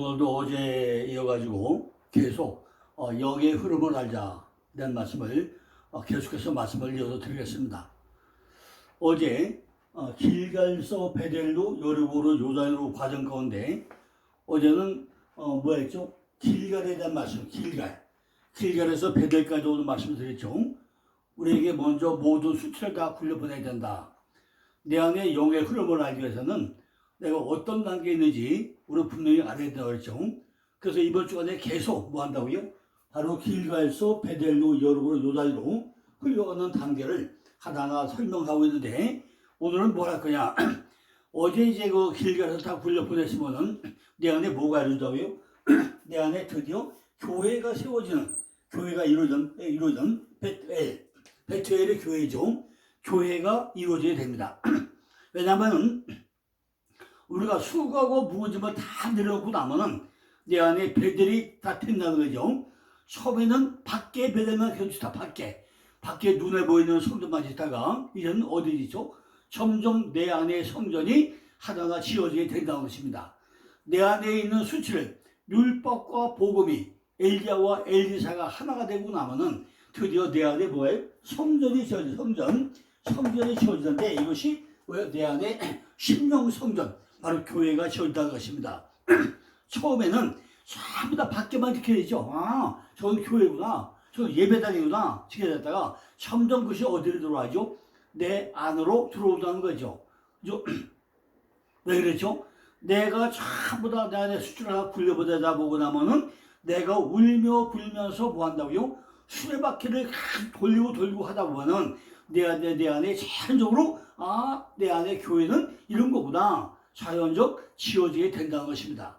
오늘도 어제 이어가지고 계속 영의 흐름을 알자 이런 말씀을 계속해서 말씀을 이어서 드리겠습니다. 어제 길갈서 베델로 여리고로 요단으로 과정 가운데 어제는 뭐였죠? 길갈에 대한 말씀, 길갈에서 베델까지 오는 말씀을 드렸죠. 우리에게 먼저 모든 수치를 다 굴려보내야 된다. 내 안에 영의 흐름을 알기 위해서는 내가 어떤 단계에 있는지 우리 분명히 알아야 된다고 그랬죠. 그래서 이번 주간에 계속 뭐 한다고요? 바로 길갈서 베델로 여리고로 요단으로 흘러가는 단계를 하나하나 설명하고 있는데 오늘은 뭘 할 거냐? 어제 이제 그 길갈에서 다 굴려 보냈으면은 내 안에 뭐가 이루어진다고요? 내 안에 드디어 교회가 세워지는, 교회가 이루어진 베트엘의 교회죠. 교회가 이루어져야 됩니다. 왜냐하면 우리가 수고하고 무거워짐을 다 내려놓고 나면은 내 안에 베델이 다 된다는 거죠. 처음에는 밖에 베델만 계속 있다. 밖에 눈에 보이는 성전만 있다가 이제는 어디 있죠? 점점 내 안에 성전이 하나가 지어지게 된다는 것입니다. 내 안에 있는 수치를 율법과 복음이 엘리야와 엘리사가 하나가 되고 나면은 드디어 내 안에 뭐예요? 성전이 지어져. 성전이 지어지는데 이것이 뭐예요? 내 안에 심령 성전, 바로 교회가 지어진다는 것입니다. 처음에는 전부 다 밖에만 지켜야죠. 아, 저건 교회구나. 저건 예배당이구나. 지켜졌다가 점점 그것이 어디로 들어와죠? 내 안으로 들어오다는 거죠. 왜 그랬죠? 내가 전부 다 내 안에 수치를 굴려보내다 보고 나면은 내가 울며 불면서 뭐 한다고요? 수레바퀴를 돌리고 하다 보면은 내 안에 자연적으로 내 안에 교회는 이런 거구나. 자연적 지어지게 된다는 것입니다.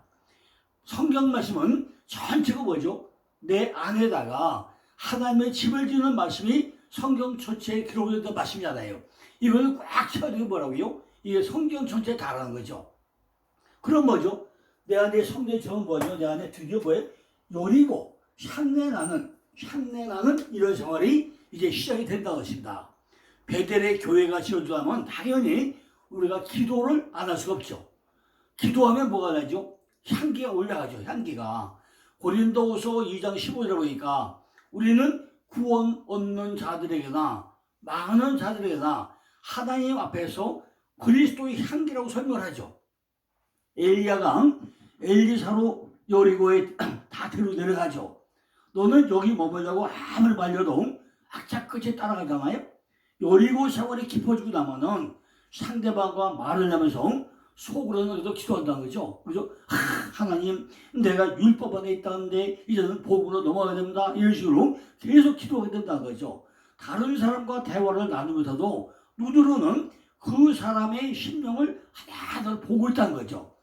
성경 말씀은 전체가 뭐죠? 내 안에다가 하나님의 집을 지는 말씀이 성경 전체에 기록된 말씀이잖아요. 이거는 꽉 채워지게 뭐라고요? 이게 성경 전체에 달하는 거죠. 그럼 뭐죠? 내 안에 성경처럼 뭐죠? 내 안에 드디어 뭐예요? 요리고 향내나는 이런 생활이 이제 시작이 된다는 것입니다. 베델의 교회가 지어지려면 당연히 우리가 기도를 안 할 수가 없죠. 기도하면 뭐가 나죠? 향기가 올라가죠. 향기가. 고린도후서 2장 15절에 보니까 우리는 구원 얻는 자들에게나 망하는 자들에게나 하나님 앞에서 그리스도의 향기라고 설명을 하죠. 엘리야가 엘리사로 여리고에 다 데리고 내려가죠. 너는 여기 머물려고 아무리 말려도 악착 끝에 따라가잖아요. 여리고 세월이 깊어지고 나면은 상대방과 말을 하면서 속으로는 그래도 기도한다는 거죠. 그죠? 하나님, 내가 율법 안에 있다는데 이제는 복으로 넘어가야 됩니다. 이런 식으로 계속 기도하게 된다는 거죠. 다른 사람과 대화를 나누면서도 눈으로는 그 사람의 심령을 하나하나 보고 있다는 거죠.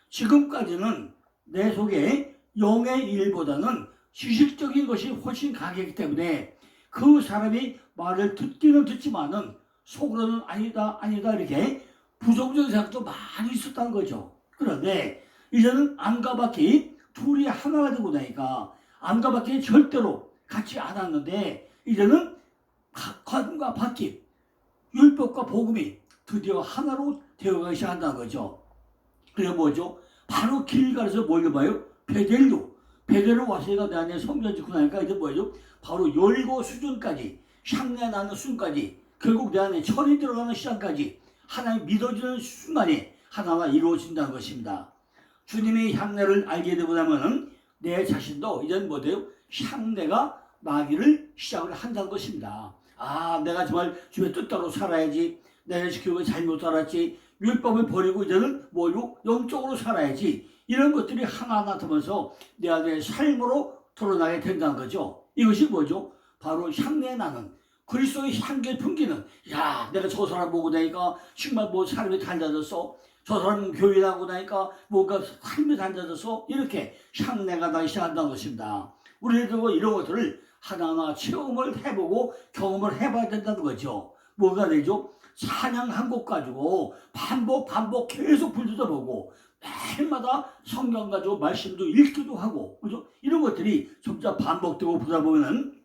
지금까지는 내 속에 영의 일보다는 지식적인 것이 훨씬 강했기 때문에 그 사람이 말을 듣기는 듣지만은 속으로는 아니다 이렇게 부정적인 생각도 많이 있었다는 거죠. 그런데 이제는 안과 밖이 둘이 하나가 되고 나니까 안과 밖이 절대로 같지 않았는데 이제는 안과 밖이 율법과 복음이 드디어 하나로 되어가기 시작한다는 거죠. 그게 뭐죠? 바로 길갈에서 뭘 봐요? 베델로 와서가 내 안에 성전 짓고 나니까 이제 뭐죠? 바로 열고 수준까지, 향내 나는 수준까지, 결국 내 안에 철이 들어가는 시간까지 하나님 믿어지는 순간이 하나가 이루어진다는 것입니다. 주님의 향내를 알게 되고 나면은 내 자신도 이제는 뭐 돼요? 향내가 나기를 시작을 한다는 것입니다. 내가 정말 주의 뜻대로 살아야지. 내가 지키고 잘못 살았지. 율법을 버리고 이제는 뭐요? 영적으로 살아야지. 이런 것들이 하나하나 들면서 내 안에 삶으로 드러나게 된다는 거죠. 이것이 뭐죠? 바로 향내 나는 그리스도의 향기를 풍기는, 내가 저 사람 보고 나니까 정말 뭐 사람이 달라졌어. 저 사람 교회 나고 나니까 뭔가 삶이 달라졌어. 이렇게 향내가 나기 시작한다는 것입니다. 우리도 이런 것들을 하나하나 체험을 해보고 경험을 해봐야 된다는 거죠. 뭐가 되죠? 찬양 한 곡 가지고 반복 계속 불러보고 매일마다 성경 가지고 말씀도 읽기도 하고, 그죠? 이런 것들이 점차 반복되고 보다 보면은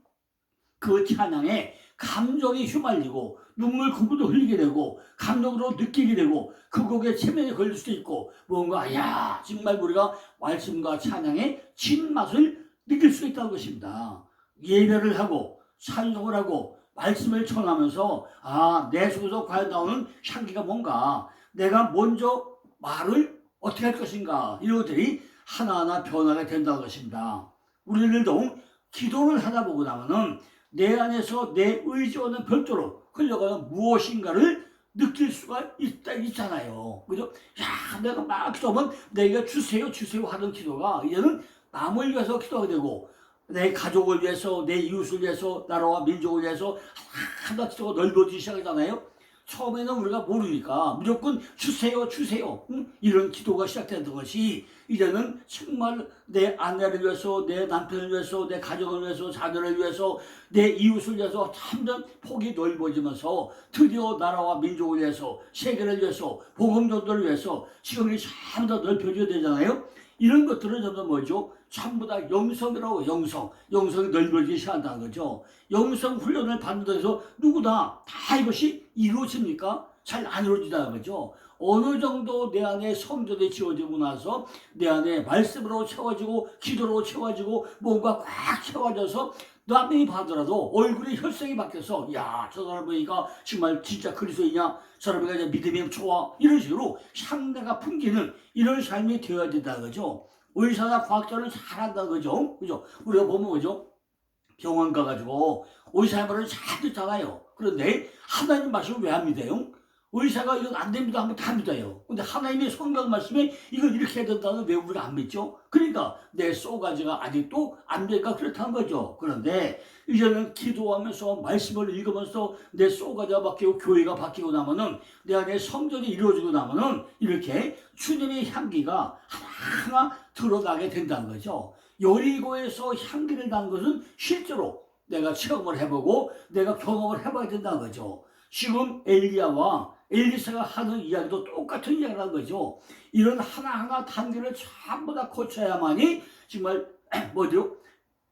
그 찬양에 감정이 휘말리고 눈물 구부도 흘리게 되고 감정으로 느끼게 되고 그 곡에 체면이 걸릴 수도 있고 뭔가 야 정말 우리가 말씀과 찬양의 진맛을 느낄 수 있다는 것입니다. 예배를 하고 찬송을 하고 말씀을 전하면서 내 속에서 과연 나오는 향기가 뭔가 내가 먼저 말을 어떻게 할 것인가 이런 것들이 하나하나 변화가 된다는 것입니다. 우리들도 기도를 하다 보고 나면은 내 안에서 내 의지와는 별도로 흘러가는 무엇인가를 느낄 수가 있잖아요. 그죠? 야, 내가 막 기도하면 내가 주세요, 주세요 하던 기도가 이제는 남을 위해서 기도하게 되고 내 가족을 위해서, 내 이웃을 위해서, 나라와 민족을 위해서 하나 기도가 넓어지기 시작하잖아요. 처음에는 우리가 모르니까 무조건 주세요, 주세요. 이런 기도가 시작되는 것이 이제는 정말 내 아내를 위해서, 내 남편을 위해서, 내 가족을 위해서, 자녀를 위해서, 내 이웃을 위해서 점점 폭이 넓어지면서 드디어 나라와 민족을 위해서, 세계를 위해서, 복음 전도를 위해서 시간이 전부 다 넓혀져야 되잖아요. 이런 것들은 점점 뭐죠? 전부 다 영성이라고 영성이 넓어지기 시작한다는 거죠. 영성 훈련을 받는다 해서 누구나 다 이것이 이루어집니까? 잘 안 이루어진다는 거죠. 어느 정도 내 안에 성전이 지어지고 나서 내 안에 말씀으로 채워지고 기도로 채워지고 뭔가 꽉 채워져서 남이 봐더라도 얼굴에 혈색이 바뀌어서 야, 저 사람 보니까 정말 진짜 그리스도이냐? 저 사람이 이제 믿음이 좋아? 이런 식으로 상대가 풍기는 이런 삶이 되어야 된다는 거죠. 의사나 과학자는 잘한다는 거죠. 그죠? 우리가 보면 뭐죠? 병원 가가지고 의사의 말을 잘 듣잖아요. 그런데 하나님 말씀을 왜 안 믿어요? 의사가 이건 안 됩니다 하면 다 믿어요. 근데 하나님의 성경 말씀에 이건 이렇게 해야 된다는 왜 우리가 안 믿죠? 그러니까 내 쏘가지가 아직도 안 되니까 그렇다는 거죠. 그런데 이제는 기도하면서 말씀을 읽으면서 내 쏘가지가 바뀌고 교회가 바뀌고 나면은 내 안에 성전이 이루어지고 나면은 이렇게 주님의 향기가 하나하나 드러나게 된다는 거죠. 여리고에서 향기를 난 것은 실제로 내가 체험을 해보고 내가 경험을 해봐야 된다는 거죠. 지금 엘리야와 엘리사가 하는 이야기도 똑같은 이야기라는 거죠. 이런 하나하나 단계를 전부 다 거쳐야만이 정말 뭐죠?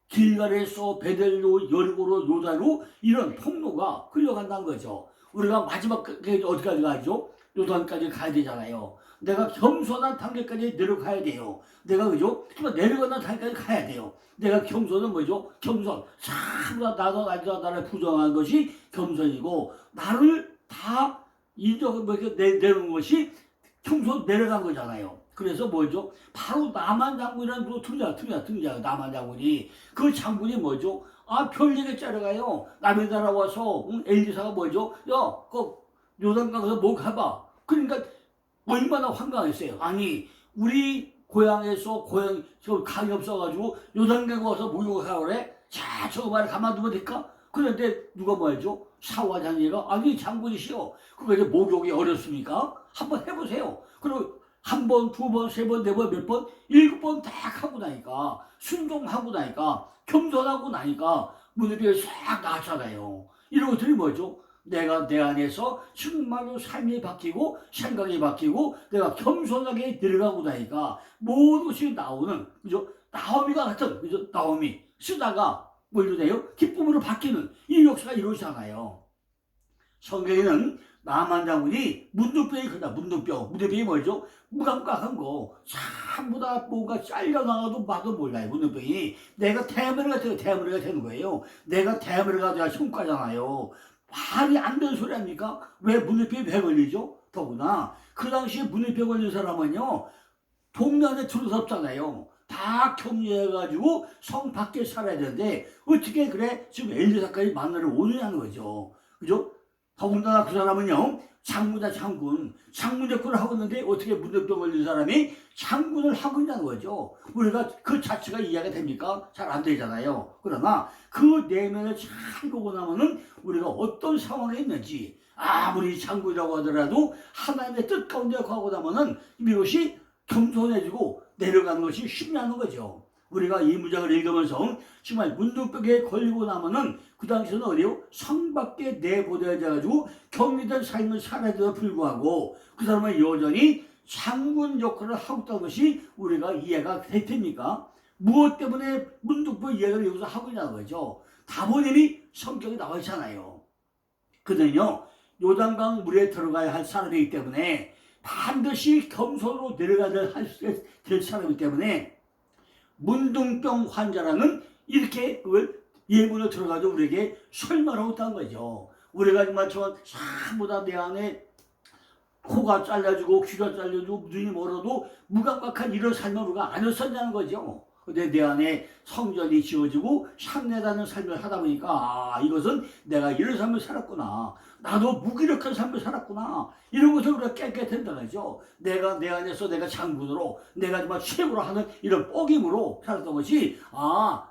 길갈에서 베델로 여리고로 요단으로 이런 통로가 흘러간다는 거죠. 우리가 마지막에 어디까지 가죠? 요단까지 가야 되잖아요. 내가 겸손한 단계까지 내려가야 돼요. 내가 그죠? 내려가는 단계까지 가야 돼요. 내가 겸손은 뭐죠? 겸손. 전부 다 나를 부정한 것이 겸손이고 나를 다 내려놓은 것이 겸손 내려간 거잖아요. 그래서 뭐죠? 바로 나만 장군이라는 또 등장 나만 장군이 그 장군이 뭐죠? 별얘기 짜려가요. 남의 나라 와서 엘리사가 뭐죠? 그 요단강 가서 뭐 가봐. 그러니까 얼마나 황당했어요. 아니 우리 고향에서 저 강이 없어가지고 요단강 와서 목욕을 하라 그래? 자 저거 말에 가만두면 될까? 그런데 누가 뭐죠? 사화장이가 아니 장군이시여 그거 이제 목욕이 어렵습니까? 한번 해보세요. 그리고 한 번, 두 번, 세 번, 네 번, 몇 번, 7번 다 하고 나니까 순종하고 나니까 겸손하고 나니까 문제가 싹 나잖아요. 이런 것들이 뭐죠? 내가 내 안에서 정말로 삶이 바뀌고 생각이 바뀌고 내가 겸손하게 들어가고 나니까 모든 것이 나오는 그죠? 나오미가 같은 그죠? 나오미 쓰다가 뭘로 돼요? 기쁨으로 바뀌는 이 역사가 이루어지잖아요. 성경에는 나만 장군이 문둥병이 크다. 문둥병이 뭐죠? 무감각한 거 전부 다 뭔가 잘려나가도 봐도 몰라요. 문둥병이 내가 대머리가 되는 거예요. 내가 대머리가 돼야 성과잖아요. 말이 안 되는 소리 아닙니까? 왜 문둥병이 왜 걸리죠? 더구나 그 당시에 문둥병 걸린 사람은요 동네 안에 들어서 없잖아요. 다 격리해가지고 성 밖에 살아야 되는데 어떻게 그래 지금 엘리사까지 만나러 오느냐는 거죠. 그죠? 더군다나 그 사람은요 장군 역할을 하고 있는데 어떻게 문둥병 걸린 사람이 장군을 하고 있냐는 거죠. 우리가 그 자체가 이해가 됩니까? 잘 안 되잖아요. 그러나 그 내면을 잘 보고 나면은 우리가 어떤 상황에 있는지 아무리 장군이라고 하더라도 하나님의 뜻 가운데 가고 나면은 이것이 겸손해지고 내려가는 것이 쉽지 않은 거죠. 우리가 이 문장을 읽으면서 정말 문둥병에 걸리고 나면은 그 당시에는 어디요? 성 밖에 내보내져가지고 격리된 삶을 살아야 되도 불구하고 그 사람은 여전히 장군 역할을 하고 있다는 것이 우리가 이해가 됩니까? 무엇 때문에 문둥병 이야기를 여기서 하고 있냐는 거죠. 다본인이 성경에 나와 있잖아요. 그는요 요단강 물에 들어가야 할 사람이기 때문에 반드시 겸손으로 내려가야 될 사람이기 때문에 문둥병 환자라는 이렇게 그걸 예문을 들어가지고 우리에게 설명하고 있다는 거죠. 우리가 정말 전부 다 내 안에 코가 잘라주고 귀가 잘려주고 눈이 멀어도 무감각한 이런 삶을 우리가 안 했었냐는 거죠. 근데 내 안에 성전이 지어지고 향내라는 삶을 하다 보니까 이것은 내가 이런 삶을 살았구나. 나도 무기력한 삶을 살았구나. 이런 것을 우리가 깨끗한다는 거죠. 내가 내 안에서 내가 장군으로 내가 정말 최고로 하는 이런 뽀김으로 살았던 것이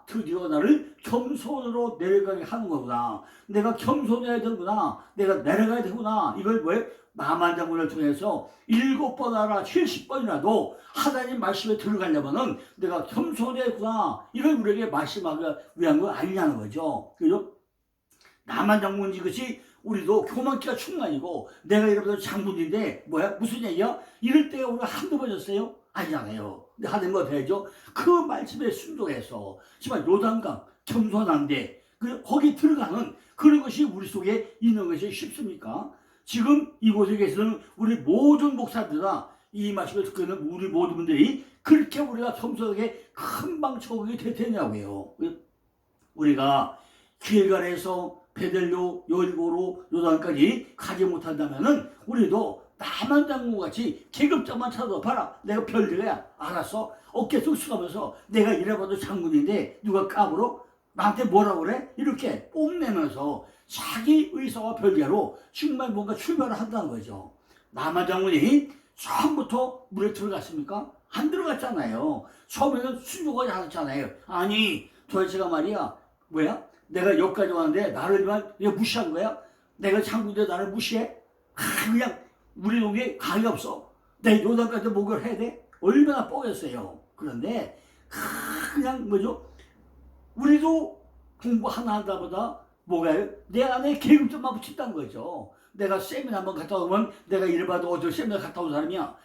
드디어 나를 겸손으로 내려가게 하는 거구나. 내가 겸손해야 되는구나. 내가 내려가야 되구나. 이걸 왜 나만 장군을 통해서 7번 하라 70번이라도 하나님 말씀에 들어가려면은 내가 겸손해구나 이걸 우리에게 말씀하기 위한 거 아니냐는 거죠. 그죠? 나만 장군인 것이 우리도 교만기가 충만이고 내가 여러분들 장군인데 무슨 얘기야? 이럴 때 우리가 한두 번이었어요? 아니잖아요. 근데 하나님 뭐 되죠? 그 말씀에 순종해서 정말 요단강 겸손한데 거기 들어가는 그런 것이 우리 속에 있는 것이 쉽습니까? 지금 이곳에 계시는 우리 모든 목사들이나 이 말씀을 듣고 있는 우리 모든 분들이 그렇게 우리가 겸손하게 금방 적응이 될 테냐고요. 우리가 길갈에서 베델로 여리고로 요단까지 가지 못한다면은 우리도 나만 장군같이 계급자만 찾아도 봐라 내가 별들이야 알았어 어깨 쑥 숙하면서 내가 이래봐도 장군인데 누가 까불어? 나한테 뭐라고 그래? 이렇게 뽐내면서 자기 의사와 별개로 정말 뭔가 출발을 한다는 거죠. 나만 장군이 처음부터 물에 들어갔습니까? 안 들어갔잖아요. 처음에는 순종하지 않았잖아요. 아니 도대체가 말이야 내가 여기까지 왔는데 나를 무시한 거야? 내가 장군인데 나를 무시해? 그냥 우리 동네 강이 없어. 내 요단까지 목을 해야 돼? 얼마나 뻐겠어요. 그런데 그냥 우리도 공부 하나하다 보다 내 안에 계급점만 붙인다는 거죠. 내가 세미나 한번 갔다 오면 내가 이를 봐도 어디 세미나 갔다 온 사람이야.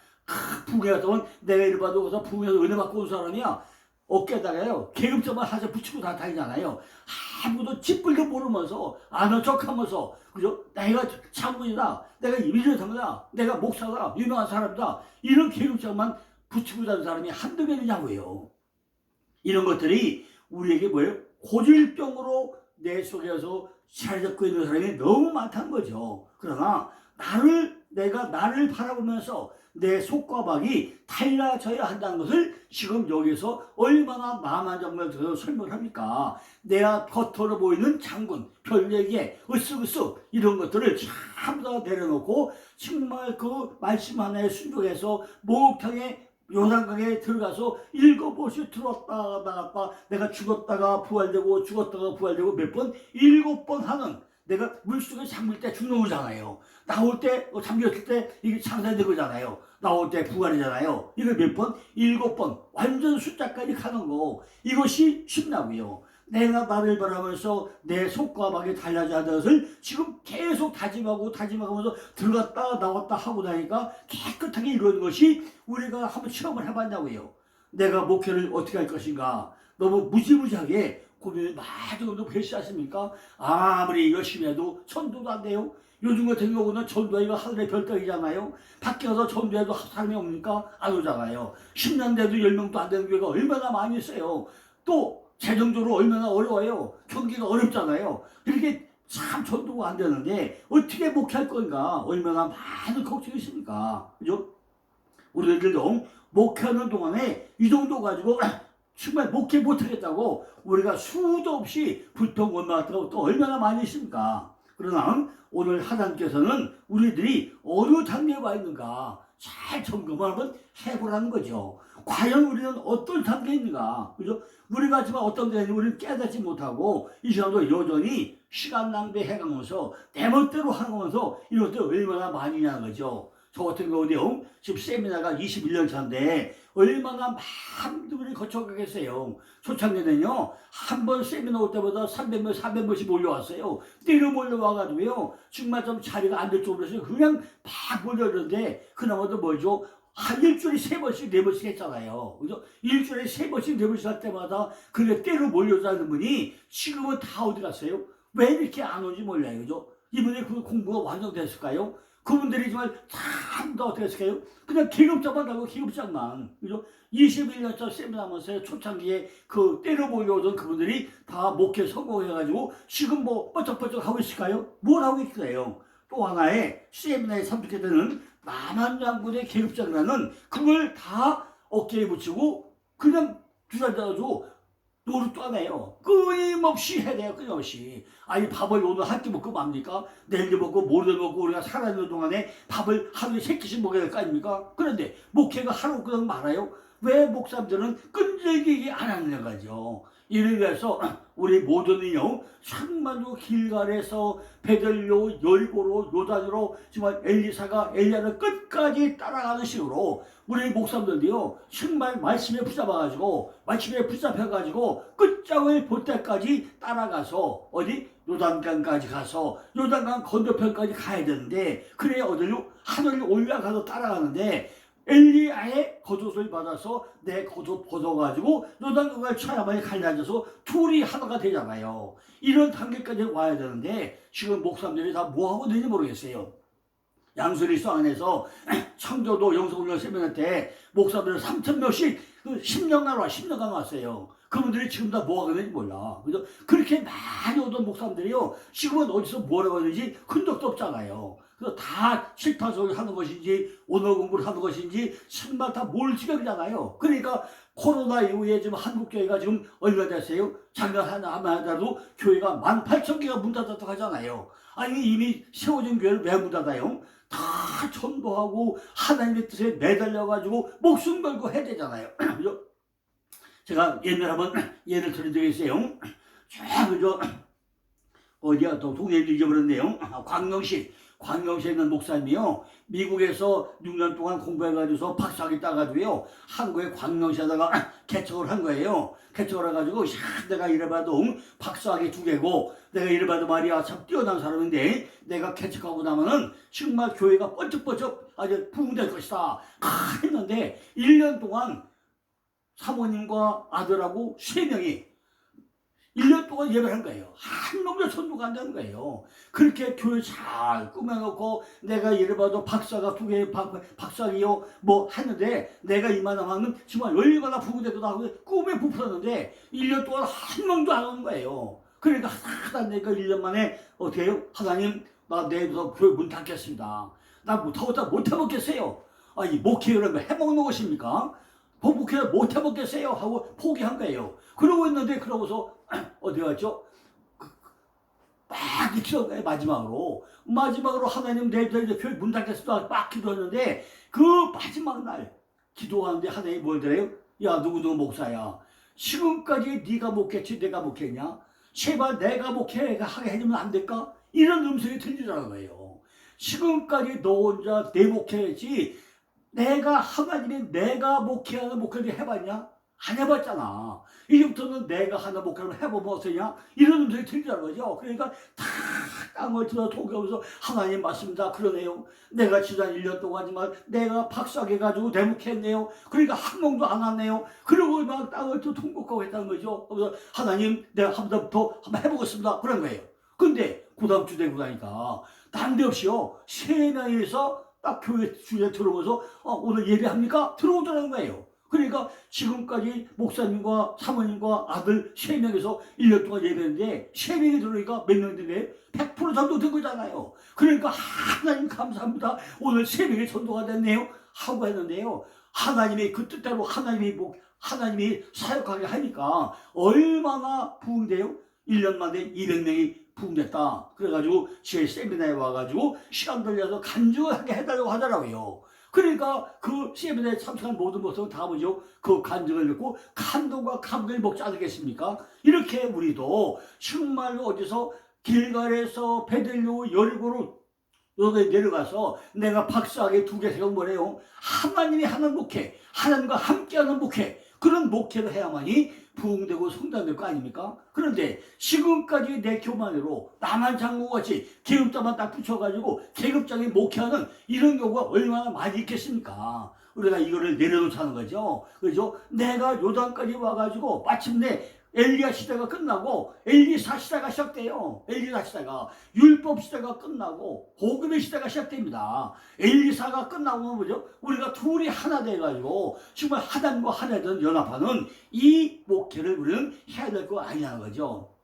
부흥회 갔다 오면 내가 이를 봐도 어디서 부흥회에서 은혜 받고 온 사람이야. 어깨에다가요 계급점만 하자 붙이고 다 다니잖아요. 아무도 찌뿔도 모르면서 아는 척하면서 그죠? 내가 장군이다. 내가 이민정상이다. 내가 목사다. 유명한 사람이다. 이런 계급점만 붙이고 다니는 사람이 한두 명이냐고요. 이런 것들이 우리에게 고질병으로 내 속에서 자리 잡고 있는 사람이 너무 많다는 거죠. 그러나 내가 나를 바라보면서 내 속과 박이 달라져야 한다는 것을 지금 여기서 얼마나 나만 정말 설명을 합니까? 내가 겉으로 보이는 장군, 별얘기, 으쓱으쓱 이런 것들을 전부 다 내려놓고 정말 그 말씀 하나에 순종해서 목욕탕에 요단강에 들어가서 7번씩 들어왔다 나갔다 내가 죽었다가 부활되고 몇 번? 7번 하는 내가 물속에 잠길 때 죽는 거잖아요. 나올 때 잠겼을 때 이게 창사된 거잖아요. 나올 때 부활이잖아요. 이걸 몇 번? 7번 완전 숫자까지 가는 거 이것이 쉽나고요. 내가 나를 바라면서 내 속과 박이 달라져야 하는 것을 지금 계속 다짐하면서 들어갔다 나왔다 하고 나니까 깨끗하게 이루어진 것이 우리가 한번 체험을 해봤냐고요. 내가 목회를 어떻게 할 것인가 너무 무지무지하게 고민을 많이 계시지 아무리 열심히 해도 전도도 안 돼요. 요즘 같은 경우는 전도회가 하늘의 별따기잖아요. 밖에 가서 전도해도 사람이 옵니까? 안 오잖아요. 10년 돼도 10명도 안 되는 교회가 얼마나 많이 있어요. 또 재정적으로 얼마나 어려워요. 경기가 어렵잖아요. 이렇게 참 전도가 안 되는데 어떻게 목회할 건가? 얼마나 많은 걱정이 있습니까? 그죠? 우리들도 목회하는 동안에 이 정도 가지고 정말 목회 못하겠다고 우리가 수도 없이 불평 원망하다가 또 얼마나 많이 있습니까? 그러나 오늘 하나님께서는 우리들이 어느 단계에 와 있는가 잘 점검을 한번 해보라는 거죠. 과연 우리는 어떤 단계에 있는가? 그죠? 우리가 지금 어떤 데는 우리는 깨닫지 못하고 이 시간도 여전히 시간 낭비해가면서 내 멋대로 하면서 이런 것들 얼마나 많이 있냐는 거죠. 저 같은 경우는요, 지금 세미나가 21년 차인데 얼마나 많은 분이 거쳐가겠어요. 초창기에는요, 한 번 세미나 올 때보다 300명, 400명씩 몰려왔어요. 때려 몰려와가지고요, 정말 좀 자리가 안 될 정도로 해서 그냥 막 몰려오는데, 그나마도 한 일주일에 3번씩, 4번씩 했잖아요. 그죠? 일주일에 3번씩, 4번씩 할 때마다 그게 때로 몰려오자는 분이 지금은 다 어디 갔어요? 왜 이렇게 안 오는지 몰라요. 그죠? 이번에 그 공부가 완성됐을까요? 그분들이 정말 참다 어떻게 했을까요? 그냥 계급자만 하고 계급자만, 그죠? 21년차 세미나면서 초창기에 그 때려보려 오던 그분들이 다 목회 성공해가지고 지금 뭐 뻐쩍뻐쩍 하고 있을까요? 뭘 하고 있을까요? 또 하나의 세미나에 참석해 되는 남한장군의 계급자라는 그걸 다 어깨에 붙이고 그냥 주저앉아가지고 노릇도 안 해요. 끊임없이 해야 돼요. 끊임없이. 아니 밥을 오늘 한 끼 먹고 맙니까? 내일도 먹고 모레도 먹고 우리가 살아있는 동안에 밥을 하루에 3끼씩 먹어야 될 거 아닙니까? 그런데 목회가 하루 그냥 말아요? 왜 목사님들은 끈질기게 안 하는 거죠? 이를 위해서 우리 모두는요 천만도 길갈에서 베들로 여리고로 요단으로 정말 엘리사가 엘리야를 끝까지 따라가는 식으로 우리 목사님들이요 정말 말씀에 붙잡아가지고 말씀에 붙잡혀가지고 끝장을 볼 때까지 따라가서 어디 요단강까지 가서 요단강 건너편까지 가야 되는데 그래 어디로 하늘로 올라가서 따라가는데 엘리야의 겉옷을 받아서 내 겉옷 벗어가지고 요단강을 쳐야만이 갈라져서 둘이 하나가 되잖아요. 이런 단계까지 와야 되는데 지금 목사님들이 다 뭐하고 있는지 모르겠어요. 양수리수 안에서 청교도 영성훈련 세미나 때 목사님들 3,000명씩 10년간 왔어요. 그분들이 지금 다 뭐하고 있는지 몰라. 그래서 그렇게 많이 오던 목사님들이요 지금은 어디서 뭐라고 하는지 흔적도 없잖아요. 그래서 다 실파소를 하는 것인지 오늘 공부를 하는 것인지 정말 다 몰지경이잖아요. 그러니까 코로나 이후에 지금 한국교회가 지금 얼마 됐어요? 작년 하나도 교회가 18,000개가 문 닫았다고 하잖아요. 아니 이미 세워진 교회를 왜 문 닫아요? 다 전도하고 하나님의 뜻에 매달려가지고 목숨 걸고 해야 되잖아요. 그죠? 제가 옛날에 한번 예를 들은 적이 있어요. 그죠? 어디야 또 동네를 잊어버렸네요. 광명시에 있는 목사님이요. 미국에서 6년 동안 공부해가지고서 박사학위 따가지고요. 한국에 광명시에다가 개척을 한 거예요. 개척을 해가지고 내가 이래봐도 박사학위 2개고 내가 이래봐도 말이야 참 뛰어난 사람인데 내가 개척하고 나면은 정말 교회가 번쩍번쩍 아주 부흥될 것이다 했는데 1년 동안 사모님과 아들하고 3명이 1년 동안 예배를 한 거예요. 한 명도 전도가 안 되는 거예요. 그렇게 교회 잘 꾸며놓고 내가 이래봐도 박사가 2개 박사기요 뭐 했는데 내가 이만하면 정말 얼마나 부흥되기도 하고 꿈에 부풀었는데 1년 동안 한 명도 안 오는 거예요. 그러니까 내가 1년 만에 어떻게 해요? 하나님 나 내일부터 교회 문 닫겠습니다. 나 못해먹겠어요. 아니 목회를 해먹는 것입니까? 목회를 못해먹겠어요 하고 포기한 거예요. 그러고 있는데 그러고서 어디 갔죠? 막 기도한 거예요. 마지막으로 하나님 내일 교회 문 닫겠습니다 막 기도했는데 그 마지막 날 기도하는데 하나님이 뭘 드려요? 야 누구누구 목사야 지금까지 네가 목했지 내가 목했냐? 제발 내가 목회하게 해주면 안 될까? 이런 음성이 들리더라는 거예요. 지금까지 너 혼자 내 목회했지 내가 하나님이 내가 목회하는 목회를 해봤냐? 안 해봤잖아. 이제부터는 내가 하는 목회를 해보면 어떠냐? 이런 음성이 들리는 거죠. 그러니까 다 땅을 들어 통과하면서 하나님 맞습니다. 그러네요. 내가 지난 1년 동안이지만 내가 박사학위 가지고 내 목회했네요. 그러니까 한 명도 안 왔네요. 그러고 막 땅을 또 통곡하고 했다는 거죠. 그래서 하나님 내가 한 번 더 한번 해보겠습니다. 그런 거예요. 근데 그 다음 주 되고 나니까 난데없이요 3명이서 딱 교회 주에 들어오면서 오늘 예배합니까? 들어오더라는 거예요. 그러니까 지금까지 목사님과 사모님과 아들 3명에서 1년 동안 예배했는데 3명이 들어오니까 몇 명 되네? 100% 전도된 거잖아요. 그러니까 하나님 감사합니다. 오늘 3명이 전도가 됐네요. 하고 했는데요. 하나님의 그 뜻대로 하나님이 사역하게 하니까 얼마나 부흥돼요? 1년 만에 200명이 부흥됐다. 그래가지고 제 세미나에 와가지고 시간 들려서 간증하게 해달라고 하더라고요. 그러니까 그 세미나에 참석한 모든 모습은 다 뭐죠? 그 간증을 듣고 감동과 감동을 먹지 않겠습니까? 이렇게 우리도 정말로 어디서 길갈에서 베들로 여리고로 여기 내려가서 내가 박사학위 2개 세운 뭐래요? 하나님이 하는 목회, 하나님과 함께하는 목회, 그런 목회를 해야만이 부흥되고 성장될 거 아닙니까? 그런데 지금까지 내 교만으로 나만 장군같이 계급자만 딱 붙여가지고 계급장에 목회하는 이런 경우가 얼마나 많이 있겠습니까? 우리가 이거를 내려놓자는 거죠. 그죠? 내가 요단까지 와가지고 마침내 엘리야 시대가 끝나고 엘리사 시대가 시작돼요. 엘리사 시대가 율법 시대가 끝나고 복음의 시대가 시작됩니다. 엘리사가 끝나고 뭐죠? 우리가 둘이 하나 돼가지고 정말 하나님과 하나 된 연합하는 이 목회를 우리는 해야 될 거 아니냐는 거죠.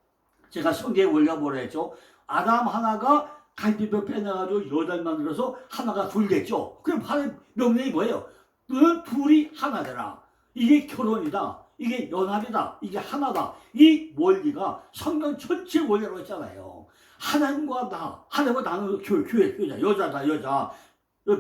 제가 성경에 원리가 뭐라 했죠? 아담 하나가 갈비뼈 빼내가지고 여덟 만들어서 하나가 둘 됐죠. 그럼 하나님 명령이 뭐예요? 너는 둘이 하나 되라. 이게 결혼이다. 이게 연합이다. 이게 하나다. 이 원리가 성경 전체 원리라고 했잖아요. 하나님과 나, 하나님과 나는 교회, 여자다, 여자.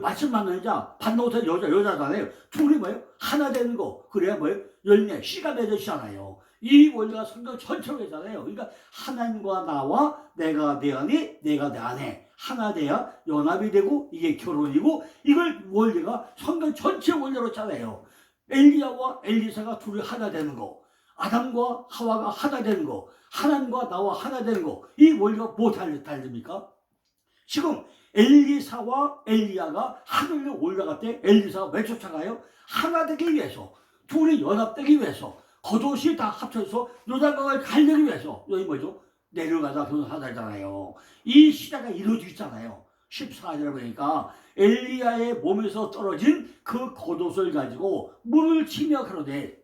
말씀 맞는 자, 반노태 여자잖아요. 둘이 뭐예요? 하나 되는 거. 그래야 뭐예요? 열매, 씨가 맺어지잖아요. 이 원리가 성경 전체로 했잖아요. 그러니까 하나님과 나와 내가 내 안에, 내가 내 안에 하나 돼야 연합이 되고 이게 결혼이고 이걸 원리가 성경 전체 원리로 했잖아요. 엘리야와 엘리사가 둘이 하나 되는 거, 아담과 하와가 하나 되는 거, 하나님과 나와 하나 되는 거, 이 원리가 뭐 다릅니까? 지금 엘리사와 엘리야가 하늘로 올라갈 때 엘리사가 왜 쫓아가요? 하나 되기 위해서, 둘이 연합되기 위해서, 겉옷이 다 합쳐서 요단강을 가려기 위해서, 여기 뭐죠? 내려가다 변호사잖아요. 이 시대가 이루어지고 있잖아요. 14절에 보니까 엘리야의 몸에서 떨어진 그 겉옷을 가지고 물을 치며 가로되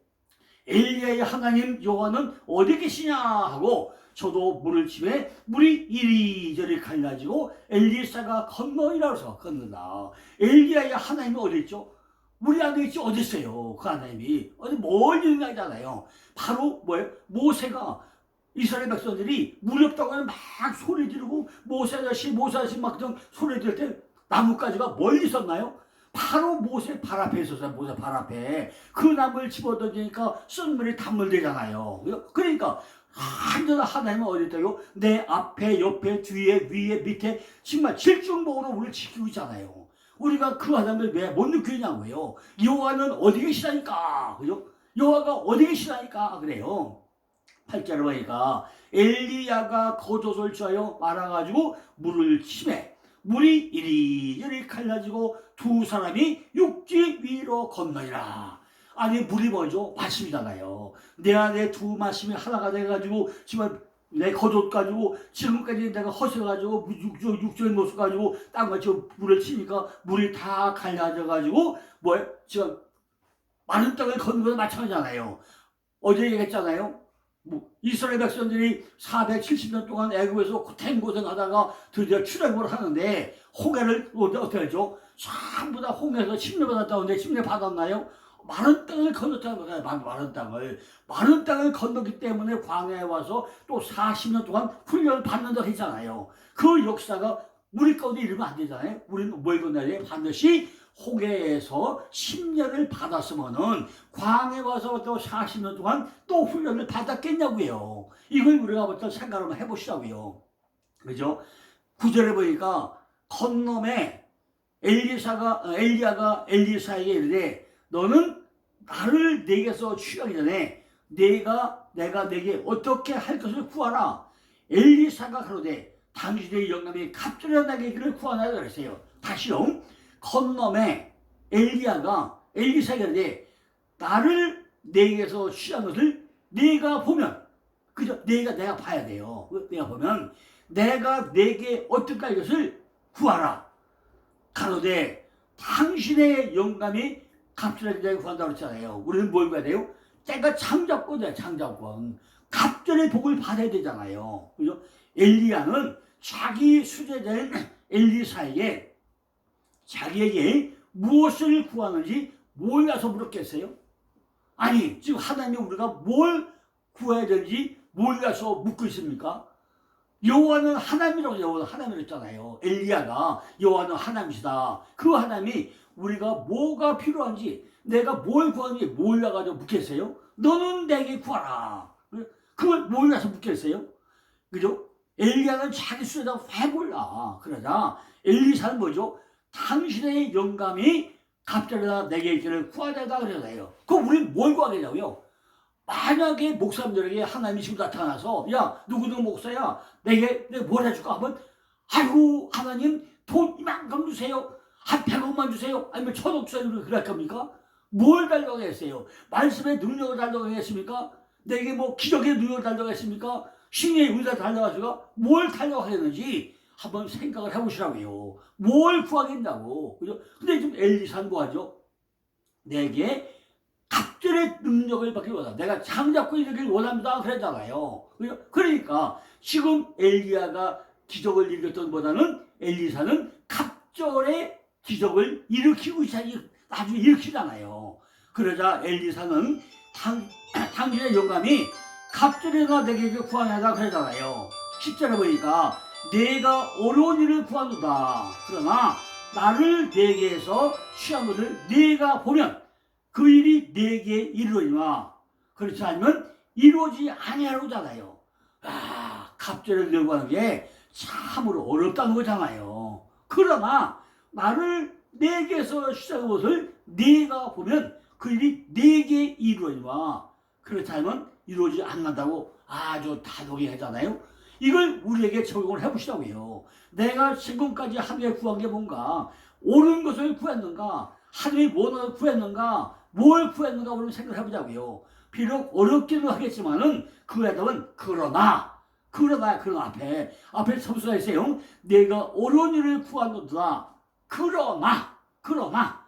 엘리야의 하나님 여호와는 어디 계시냐 하고 저도 물을 치매 물이 이리저리 갈라지고 엘리사가 건너이라고 해서 건너다. 엘리야의 하나님이 어디 있죠? 우리 안에 있지 어디 있어요? 그 하나님이 어디 멀리 있는 게 아니잖아요. 바로 뭐예요? 모세가 이스라엘 백성들이 물이 없다고 하면 막 소리 지르고 모세 아저씨 막 소리 지를 때 나뭇가지가 멀리 있었나요? 바로 모세 발 앞에 있었어요. 모세 발 앞에 그 나무를 집어던지니까 썰물이 단물되잖아요. 그러니까 완전 하나님은 어디 있다고? 내 앞에 옆에 뒤에 위에 밑에 정말 질중목으로 우리를 지키고 있잖아요. 우리가 그 하나님을 왜 못 느끼냐고요. 여호와는 어디 계시다니까. 그죠? 여호와가 어디 계시다니까 그래요. 8절에 보니까 엘리야가 겉옷을 취하여 말아가지고 물을 치매 물이 이리저리 갈라지고 두 사람이 육지 위로 건너니라. 아니 물이 뭐죠? 말씀이잖아요. 내 안에 두 말씀이 하나가 돼가지고 지금 내 겉옷 가지고 지금까지 내가 허셔가지고 육적인 모습 가지고 땅같이 물을 치니까 물이 다 갈라져가지고 뭐예요? 지금 많은 땅을 걷는 거나 마찬가지잖아요. 어제 얘기했잖아요. 이스라엘 백성들이 470년 동안 애굽에서 고생하다가 드디어 출애굽을 하는데 홍해를 어떻게 하죠? 전부 다 홍해에서 침례 받았다는데 침례 받았나요? 많은 땅을 건넜다는 거예요. 많은 땅을 건넜기 때문에 광야에 와서 또 40년 동안 훈련을 받는다고 했잖아요. 그 역사가 우리 가운데 이러면 안 되잖아요. 우리는 뭘 건너야 돼? 반드시 홍해에서 10년을 받았으면은 광야에 와서 또 40년 동안 또 훈련을 받았겠냐고요. 이걸 우리가 부터 생각을 한번 해보시자고요. 그죠? 9절에 보니까 건너에 엘리야가 엘리사에게 이르되 너는 나를 내게서 취하기 전에 내가 내게 어떻게 할 것을 구하라. 엘리사가 가로되 당신의 영감이 갑절에 나게 길을 구하라 그랬어요. 다시요. 건너에 엘리야가 엘리사에게 이르되 나를 내게서 취한 것을 네가 보면 그죠? 내가 봐야 돼요. 내가 보면 내가 내게 어떻게 할 것을 구하라. 가로되 당신의 영감이 갑절에 구한다고 했잖아요. 우리는 뭘 구해야 돼요? 때가 창작권이야. 창작권. 갑절의 복을 받아야 되잖아요. 그죠? 엘리야는 자기 수제자인 엘리사에게 자기에게 무엇을 구하는지 몰라서 물었겠어요? 아니 지금 하나님이 우리가 뭘 구해야 되는지 몰라서 묻고 있습니까? 여호와는 하나님이라고 여호와는 하나님이라고 했잖아요. 엘리야가 여호와는 하나님이시다. 그 하나님이 우리가 뭐가 필요한지 내가 뭘 구하는지 몰라가지고 묻겠어요? 너는 내게 구하라. 그걸 몰라서 묻겠어요? 그죠? 엘리야는 자기 수제자가 왜 몰라? 그러자 엘리사는 뭐죠? 당신의 영감이 갑자기 내게 있기를 구하자다 그러잖아요. 그럼 우리는 뭘 구하겠냐고요? 만약에 목사님들에게 하나님이 지금 나타나서 야 누구누구 목사야 내가 뭘 해줄까 하면 아이고 하나님 돈 이만큼 주세요. 한 100억만 주세요. 아니면 1000억 주세요. 그럴 겁니까? 뭘 달라고 했어요? 말씀의 능력을 달라고 했습니까? 내게 뭐 기적의 능력을 달려가겠습니까? 신의 의사 달려가지고 뭘 달려가겠는지 한번 생각을 해보시라고요. 뭘 구하겠냐고. 그죠? 근데 지금 엘리사는 뭐하죠? 내게 갑절의 능력을 받기 원한다. 내가 장잡고 일으키길 원합니다. 그랬잖아요. 그죠? 그러니까 지금 엘리야가 기적을 일으켰던 보다는 엘리사는 갑절의 기적을 일으키고 나중에 일으키잖아요. 그러자 엘리사는 당신의 영감이 갑절에나 내게 구하냐다 그러잖아요. 10절에 보니까 내가 어려운 일을 구하노다. 그러나 나를 내게에서 취한 것을 내가 보면 그 일이 내게 이루어지마. 그렇지 않으면 이루어지지 아니하로잖아요. 갑절을 들고 하는 게 참으로 어렵다는 거잖아요. 그러나 나를 내게서 시작한 것을 내가 보면 그 일이 내게 이루어지마. 그렇지 않으면 이루어지지 않는다고 아주 단호하게 하잖아요. 이걸 우리에게 적용을 해보시라고요. 내가 지금까지 하나님께 구한 게 뭔가, 옳은 것을 구했는가, 하나님이 원하는 구했는가, 뭘 구했는가 우리 생각을 해보자고요. 비록 어렵기는 하겠지만은 그 해답은 그러나 앞에 첨수가 있어요. 내가 어려운 일을 구하노라. 그러나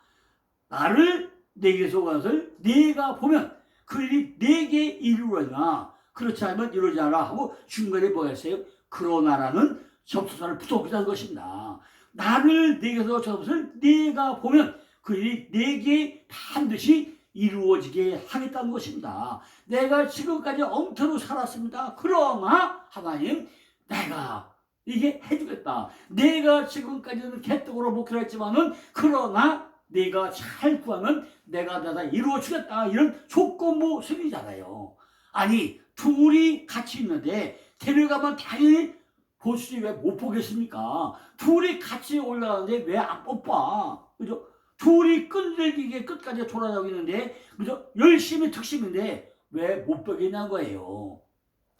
나를 내게서 구한 것을 내가 보면 그 일이 내게 이루어지나 그렇지 않으면 이루어지지 않아 하고 중간에 뭐가 있어요? 그러나라는 접속사를 붙여보자는 것입니다. 나를 내게서 저 것을 내가 보면 그 일이 내게 반드시 이루어지게 하겠다는 것입니다. 내가 지금까지 엉터로 살았습니다. 그러나 하나님 내가 이게 해주겠다. 내가 지금까지는 개떡으로 목표를 했지만은 그러나 내가 잘 구하면 내가 이루어주겠다. 이런 조건부 승리잖아요. 아니 둘이 같이 있는데 데려가면 당연히 보수지 왜 못 보겠습니까? 둘이 같이 올라가는데 왜 안 뽑아? 그죠? 둘이 끈질기게 끝까지 돌아가고 있는데 그죠? 열심히 특심인데 왜 못 보겠냐는 거예요.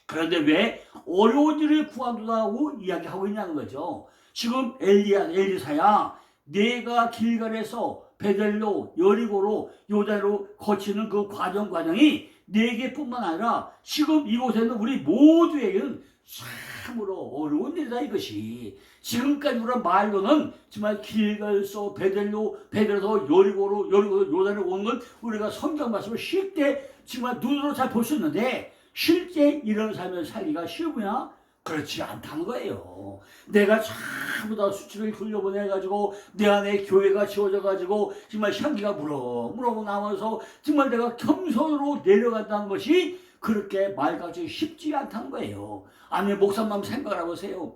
그런데 왜 어려운 일을 구한다고 이야기하고 있냐는 거죠. 지금 엘리사야 내가 길갈에서 베델로 여리고로 요단으로 거치는 그 과정이 내게뿐만 아니라 지금 이곳에는 우리 모두에게는 참으로 어려운 일이다 이것이. 지금까지 우리가 말로는 정말 길갈에서 베델로서 여리고로 요단으로 오는 건 우리가 성경 말씀을 쉽게 정말 눈으로 잘 볼 수 있는데 실제 이런 삶을 살기가 쉬우냐? 그렇지 않다는 거예요. 내가 전부 다 수치를 흘려보내가지고 내 안에 교회가 지어져가지고 정말 향기가 무럭무럭 나면서 정말 내가 겸손으로 내려간다는 것이 그렇게 말같이 쉽지 않다는 거예요. 아니 목사님 생각을 해보세요.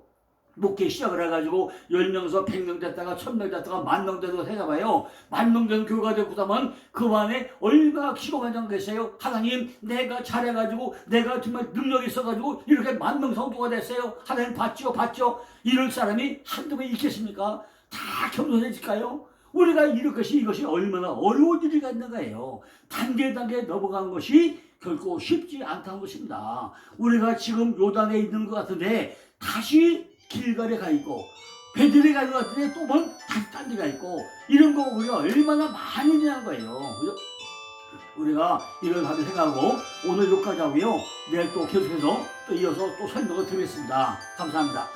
목회 시작을 해가지고 10명에서 100명 됐다가 1000명 됐다가 10,000명 되고 생각해봐요. 10,000명 된 교회가 되고 나면 그 안에 얼마나 기고만장됐어요. 하나님 내가 잘해가지고 내가 정말 능력이 있어가지고 이렇게 10,000명 성도가 됐어요. 하나님 봤죠. 이럴 사람이 한두 명 있겠습니까? 다 겸손해질까요? 우리가 이것이 얼마나 어려운 일이 있는가요. 단계 넘어가는 것이 결코 쉽지 않다는 것입니다. 우리가 지금 요단에 있는 것 같은데 다시 길갈에 가 있고 베들에 가 있는 것 같은데 또 다시 딴 데 가 있고 이런 거 우리가 얼마나 많이 있냐는 거예요. 그죠? 우리가 이걸 가지고 생각하고 오늘 여기까지 하고요. 내일 또 계속해서 또 이어서 또 설명을 드리겠습니다. 감사합니다.